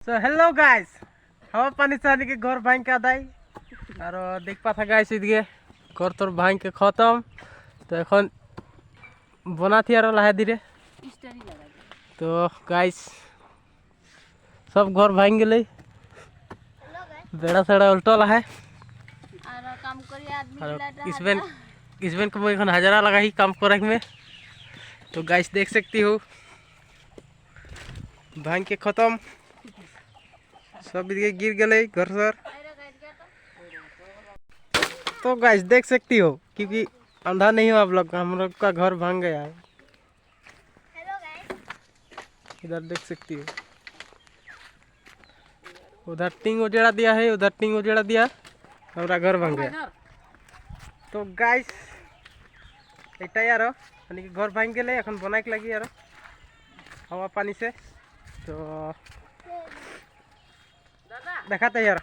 So hello guys हवा पानी चाहने के घर भाई का दाई और देख पा था गाइस इधर घर तोर भाई के खत्म तो এখন बना थी और लाहे धीरे तो गाइस सब घर भाई गए बेड़ा सेड़ा उल्टा लाहे इसमें को मैं हजारा लगा ही काम करे में तो गाइस देख सकती हो भाई के खत्म सब इधर गिर गए घर सर। तो गाइस देख सकती हो क्योंकि अंधा नहीं हो आप लोग हम लोग का घर भांग गया है। इधर देख सकती हो उधर टिंग उजेड़ा दिया है उधर टिंग उजेड़ा दिया हमारा घर भांग गया। तो गाइस एटा यार यानी कि घर भांग गए এখন बनाई के लगी यार हवा पानी से तो देखाते यार।